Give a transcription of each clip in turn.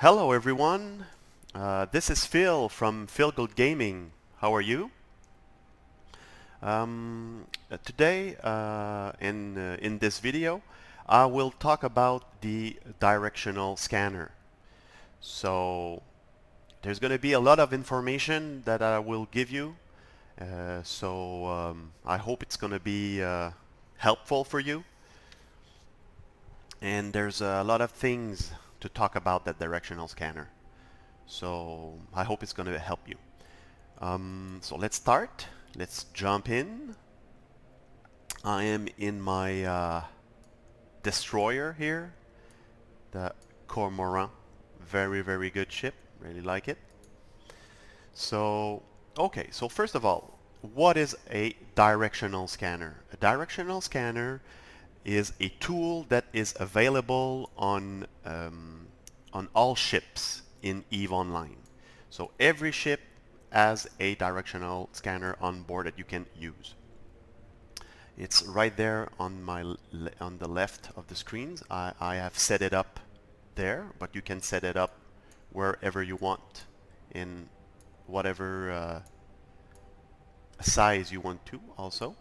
Hello everyone, this is Phil from PhilGoodGaming. How are you? Today in this video I will talk about the directional scanner. So there's going to be a lot of information that I will give you, I hope it's going to be helpful for you. And there's a lot of things to talk about that directional scanner. So I hope it's going to help you. So let's start. Let's jump in. I am in my destroyer here, the Cormoran. Very good ship. Really like it. So, okay. So first of all, what is a directional scanner? A directional scanner is a tool that is available on all ships in EVE Online. So every ship has a directional scanner on board that you can use. It's right there on the left of the screens. I have set it up there, but you can set it up wherever you want in whatever size you want to also.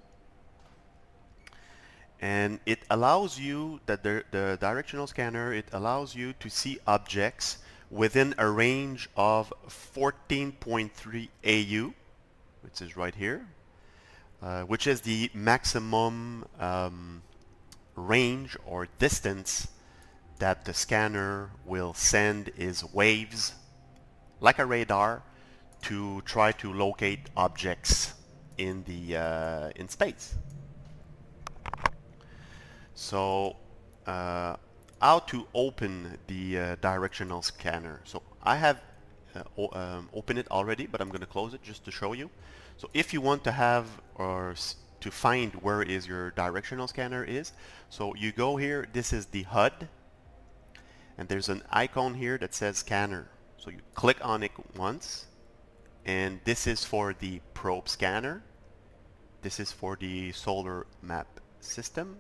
And it allows you, the directional scanner, it allows you to see objects within a range of 14.3 AU, which is right here, which is the maximum range or distance that the scanner will send its waves, like a radar, to try to locate objects in in space. So how to open the directional scanner. So I have opened it already, but I'm going to close it just to show you. So if you want to have or to find where is your directional scanner is, so you go here, this is the HUD, and there's an icon here that says scanner. So you click on it once, and this is for the probe scanner. This is for the solar map system.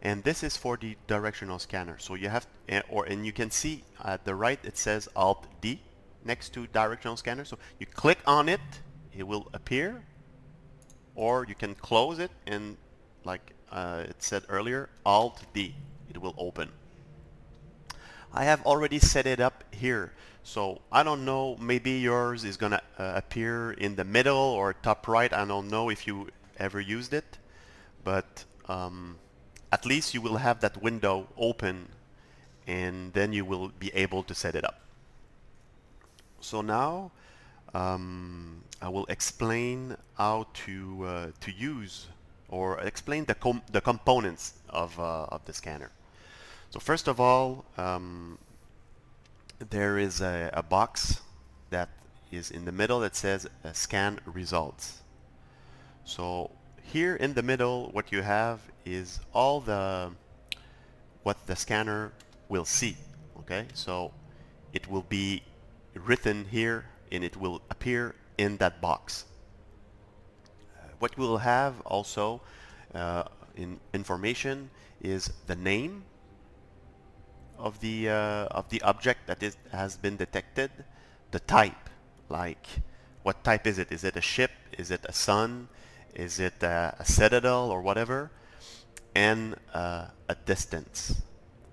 And this is for the directional scanner. So you have, and you can see at the right it says Alt D next to directional scanner. So you click on it, it will appear, or you can close it and, like it said earlier, Alt D, it will open. I have already set it up here. So I don't know, maybe yours is gonna appear in the middle or top right. I don't know if you ever used it, but at least you will have that window open, and then you will be able to set it up. So now I will explain how to use or explain the components of the scanner. So first of all, there is a box that is in the middle that says scan results. So here in the middle, what you have is all what the scanner will see. Okay, so it will be written here and it will appear in that box. What we'll have also in information is the name of the object that has been detected, the type, like what type is it? Is it a ship? Is it a sun? Is it a citadel or whatever? And a distance.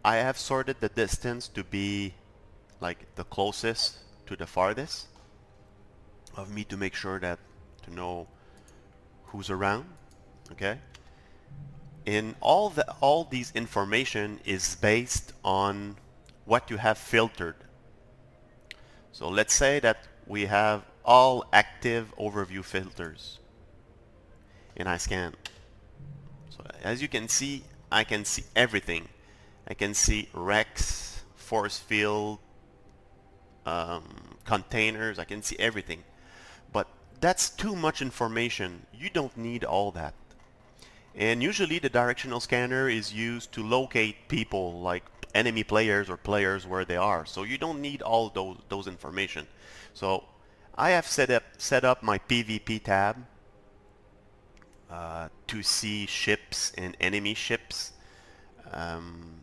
I have sorted the distance to be like the closest to the farthest of me, to make sure that to know who's around. Okay. And all these information is based on what you have filtered. So let's say that we have all active overview filters, and I scan. So as you can see, I can see everything. I can see wrecks, force field, containers. I can see everything. But that's too much information. You don't need all that. And usually the directional scanner is used to locate people, like enemy players or players where they are. So you don't need all those information. So I have set up my PvP tab to see ships and enemy ships.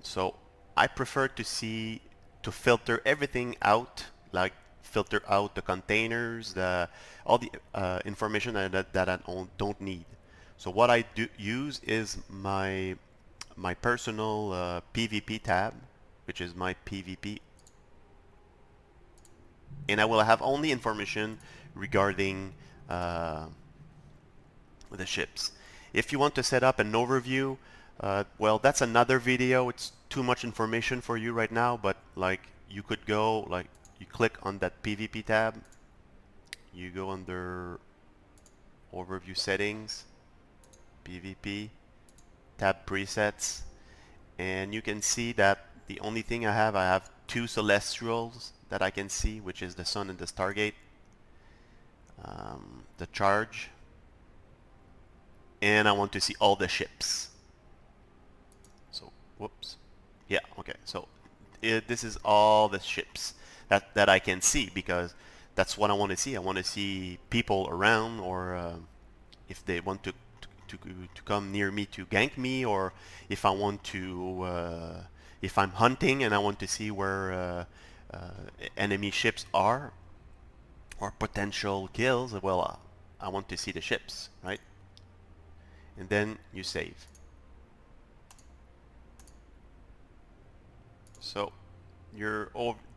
So I prefer to see to filter everything out, like filter out the containers, all the information that I don't need. So what I do use is my personal PVP tab, which is my PVP, and I will have only information regarding the ships. If you want to set up an overview, well, that's another video. It's too much information for you right now, but like you could go, like you click on that PVP tab, you go under overview settings, PVP, tab presets, and you can see that the only thing I have two celestials that I can see, which is the sun and the Stargate, the charge, and I want to see all the ships. So whoops, yeah, okay, so this is all the ships that I can see, because that's what I want to see. I want to see people around, or if they want to come near me to gank me, or if I want to if I'm hunting and I want to see where enemy ships are, or potential kills. Well, I want to see the ships, right? And then you save. So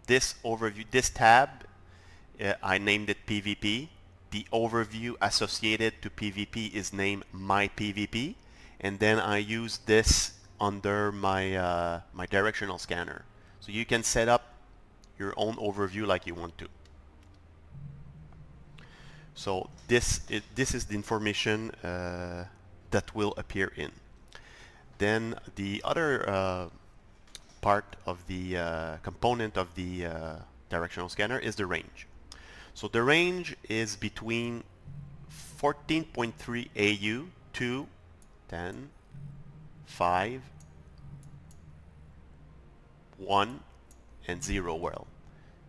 this overview, this tab, I named it PVP. The overview associated to PVP is named My PVP, and then I use this under my my directional scanner. So you can set up your own overview like you want to. So this is the information that will appear in. Then the other part of the component of the directional scanner is the range. So the range is between 14.3 AU to 10, 5, 1, and 0. Well,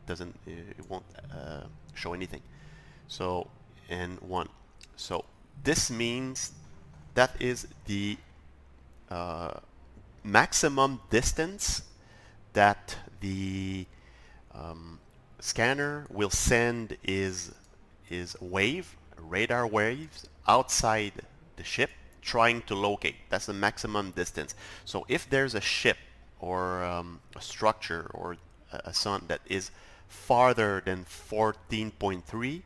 it won't show anything. So, and 1. So this means that is the maximum distance that the scanner will send is radar waves outside the ship, trying to locate. That's the maximum distance. So if there's a ship or a structure or a sun that is farther than 14.3,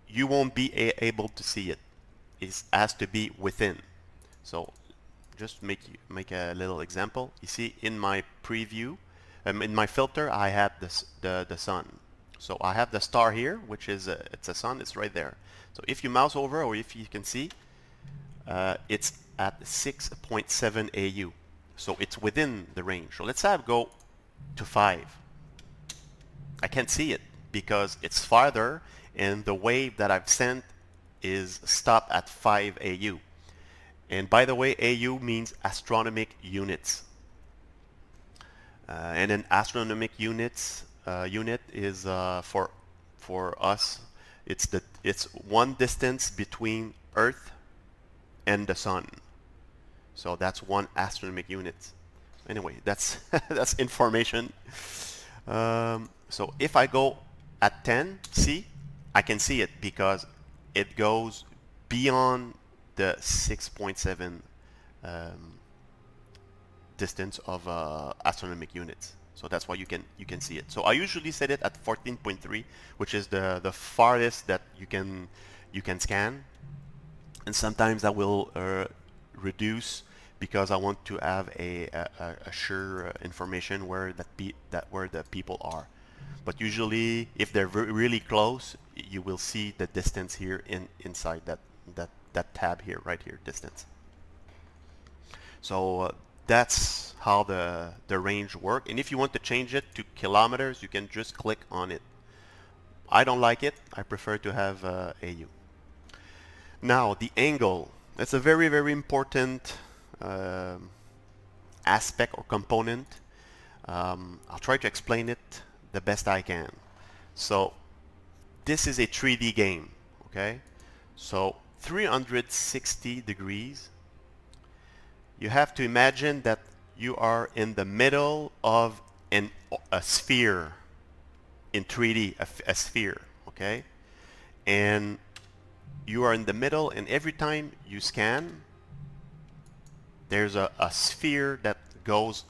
you won't be able to see it. It has to be within. So just make a little example. You see in my preview, in my filter, I have the sun. So I have the star here, which is it's a sun. It's right there. So if you mouse over, or if you can see, it's at 6.7 AU. So it's within the range. So let's have go to 5. I can't see it because it's farther, and the wave that I've sent is stopped at 5 AU. And by the way, AU means astronomic units. And an astronomic unit is for us, it's one distance between Earth and the sun. So that's one astronomic unit. Anyway, that's that's information. So if I go at 10, see, I can see it because it goes beyond the 6.7 distance of astronomic units. So that's why you can see it. So I usually set it at 14.3, which is the farthest that you can scan. And sometimes I will reduce because I want to have a sure information where where the people are. But usually, if they're really close, you will see the distance here inside that tab here, right here, distance. So that's how the range work. And if you want to change it to kilometers, you can just click on it. I don't like it. I prefer to have AU. Now the angle. That's a very, very important aspect or component. I'll try to explain it the best I can. So this is a 3D game, okay? So 360 degrees. You have to imagine that you are in the middle of a sphere in 3D, a sphere, okay? And you are in the middle, and every time you scan, there's a sphere that goes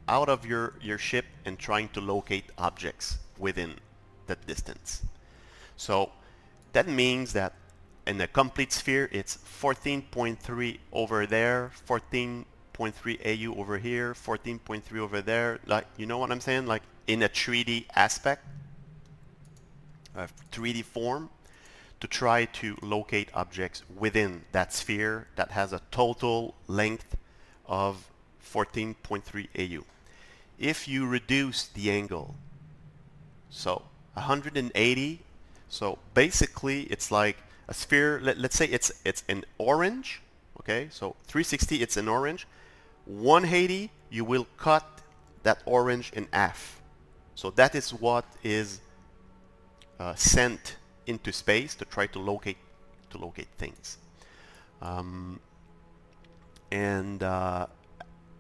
out of your ship and trying to locate objects within that distance. So that means that in a complete sphere, it's 14.3 over there, 14.3 AU over here, 14.3 over there. Like, you know what I'm saying? Like in a 3D aspect, a 3D form, to try to locate objects within that sphere that has a total length of 14.3 AU. If you reduce the angle, so 180, so basically it's like a sphere. Let's say it's in orange, okay? So 360, it's in orange. 180, you will cut that orange in half. So that is what is sent into space to try to locate things.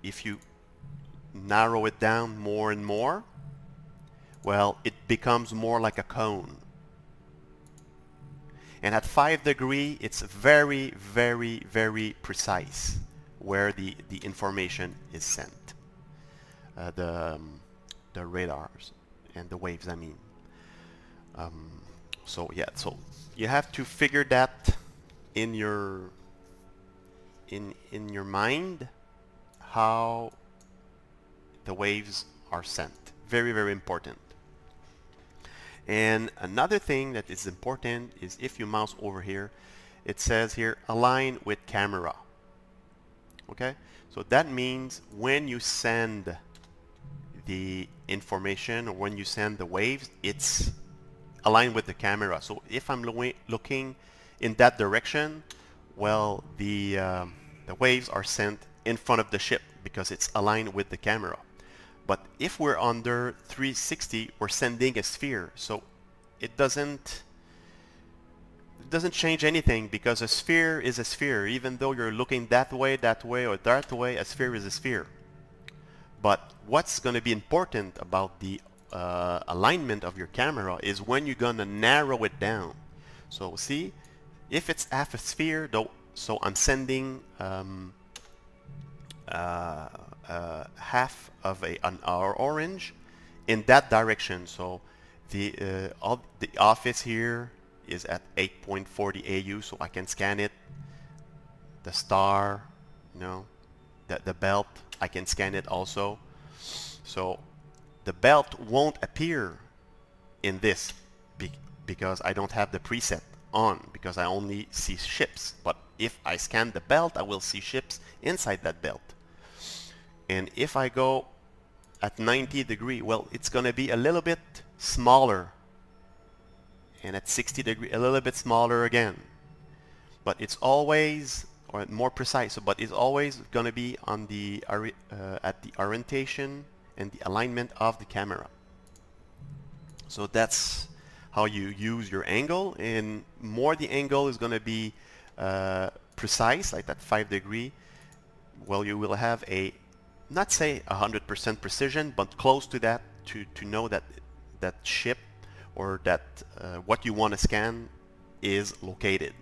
If you narrow it down more and more, well, it becomes more like a cone. And at 5 degrees, it's very, very, very precise where the information is sent. The radars and the waves, I mean. So yeah, so you have to figure that in your mind, how the waves are sent. Very, very important. And another thing that is important is if you mouse over here, it says here align with camera. Okay, so that means when you send the information or when you send the waves, it's aligned with the camera. So if I'm looking in that direction, well, the waves are sent in front of the ship because it's aligned with the camera. But if we're under 360, we're sending a sphere, so it doesn't change anything because a sphere is a sphere. Even though you're looking that way, or that way, a sphere is a sphere. But what's going to be important about the alignment of your camera is when you're going to narrow it down. So see, if it's half a sphere, though, so I'm sending half of an orange in that direction. So the office here is at 8.40 AU, so I can scan it. The star, you know, the belt, I can scan it also. So the belt won't appear in this because I don't have the preset on, because I only see ships. But if I scan the belt, I will see ships inside that belt. And if I go at 90 degrees, well, it's going to be a little bit smaller. And at 60 degrees, a little bit smaller again. But it's always, or more precise, but it's always going to be on the at the orientation and the alignment of the camera. So that's how you use your angle. And more the angle is going to be precise, like that 5 degree, well, you will have a, not say 100% precision, but close to that, to know that that ship or that what you want to scan is located.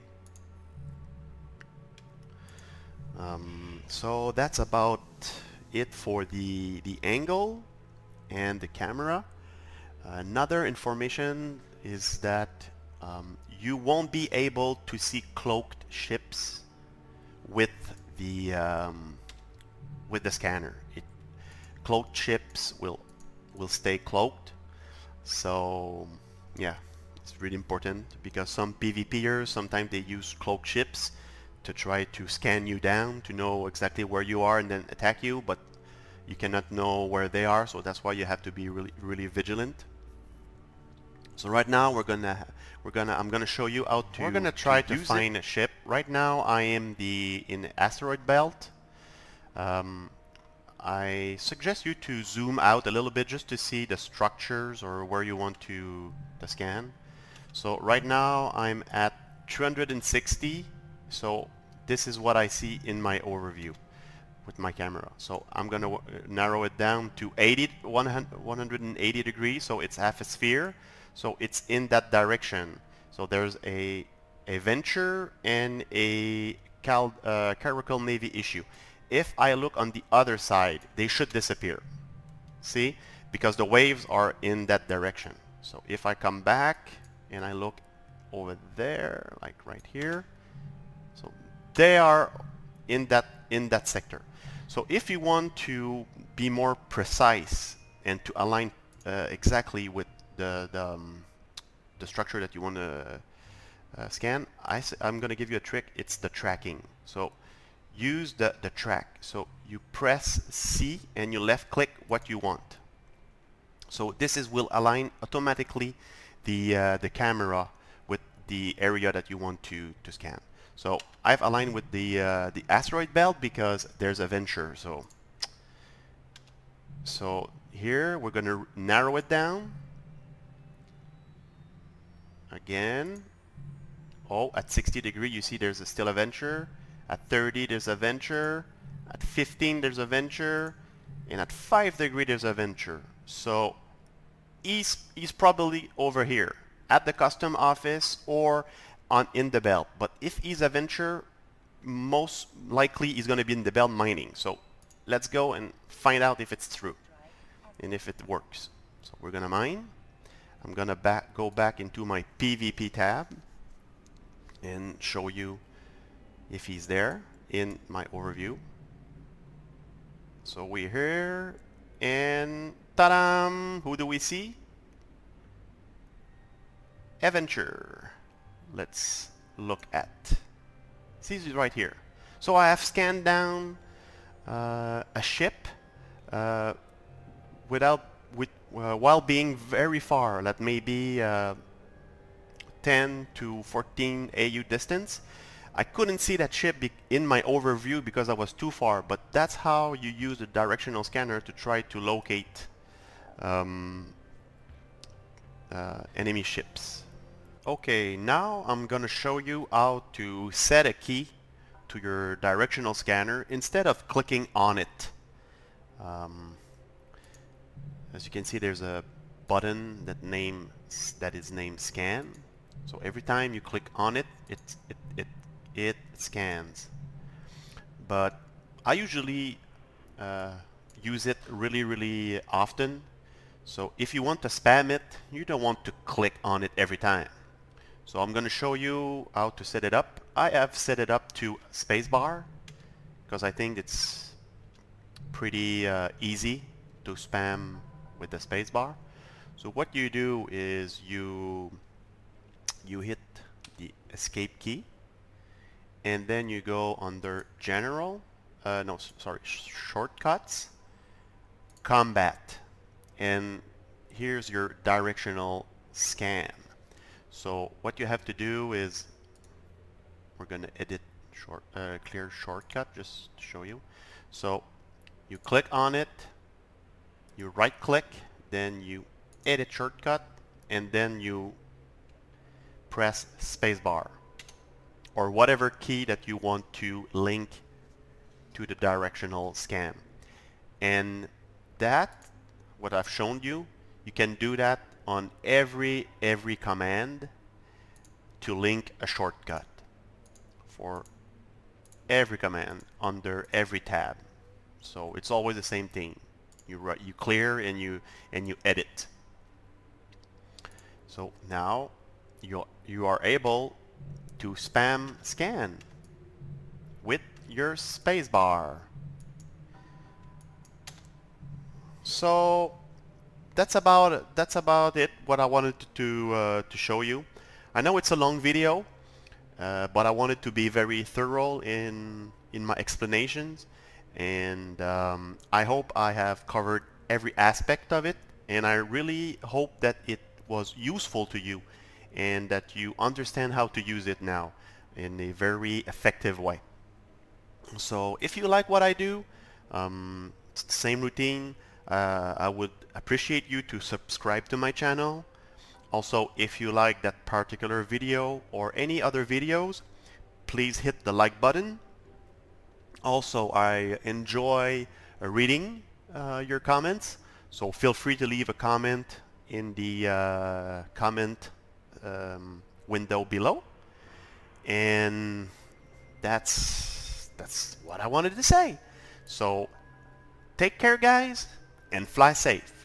So that's about it for the angle and the camera. Another information is that you won't be able to see cloaked ships with the scanner. Cloaked ships will stay cloaked. So yeah, it's really important because some PvPers sometimes they use cloaked ships to try to scan you down to know exactly where you are and then attack you, but you cannot know where they are, so that's why you have to be really vigilant. So right now I'm gonna show you how to. We're gonna try to find a ship. Right now I am in the asteroid belt. I suggest you to zoom out a little bit just to see the structures or where you want to scan. So right now I'm at 260. So this is what I see in my overview. with my camera. So I'm gonna narrow it down to 180 degrees, so it's half a sphere. So it's in that direction. So there's a venture and a Caracal Navy issue. If I look on the other side, they should disappear. See? Because the waves are in that direction. So if I come back and I look over there, like right here, so they are in that sector. So if you want to be more precise and to align exactly with the structure that you want to scan, I'm going to give you a trick. It's the tracking. So use the track. So you press C and you left click what you want. So this will align automatically the camera with the area that you want to scan. So I've aligned with the asteroid belt because there's a venture. So here we're going to narrow it down again. Oh, at 60 degrees you see there's still a venture. At 30 there's a venture. At 15 there's a venture, and at 5 degrees there's a venture. So he's probably over here at the custom office or in the belt. But if he's a venture, most likely he's going to be in the belt mining. So let's go and find out if it's true and if it works. So we're going to mine. I'm going to go back into my PVP tab and show you if he's there in my overview. So we're here, and ta-da! Who do we see? Adventure. Let's look at. See, he's right here. So I have scanned down a ship while being very far, that may be 10 to 14 AU distance. I couldn't see that ship in my overview because I was too far, but that's how you use the directional scanner to try to locate enemy ships. Okay, now I'm gonna show you how to set a key to your directional scanner instead of clicking on it. As you can see, there's a button that is named scan. So every time you click on it, it scans. But I usually use it really often. So if you want to spam it, you don't want to click on it every time. So I'm going to show you how to set it up. I have set it up to spacebar because I think it's pretty easy to spam with the spacebar. So what you do is you hit the escape key, and then you go under general, shortcuts, combat, and here's your directional scan. So what you have to do is, we're going to edit clear shortcut just to show you. So you click on it, you right click, then you edit shortcut, and then you press spacebar or whatever key that you want to link to the directional scan. And that, what I've shown you, you can do that on every command to link a shortcut for every command under every tab. So it's always the same thing. You clear and you edit. So now you are able to spam scan with your spacebar. So that's about it. What I wanted to show you. I know it's a long video, but I wanted to be very thorough in my explanations, and I hope I have covered every aspect of it, and I really hope that it was useful to you and that you understand how to use it now in a very effective way. So if you like what I do, it's the same routine. I would appreciate you to subscribe to my channel. Also, if you like that particular video or any other videos, please hit the like button Also, I enjoy reading your comments, so feel free to leave a comment in the comment window below. And that's what I wanted to say. So take care, guys, and fly safe.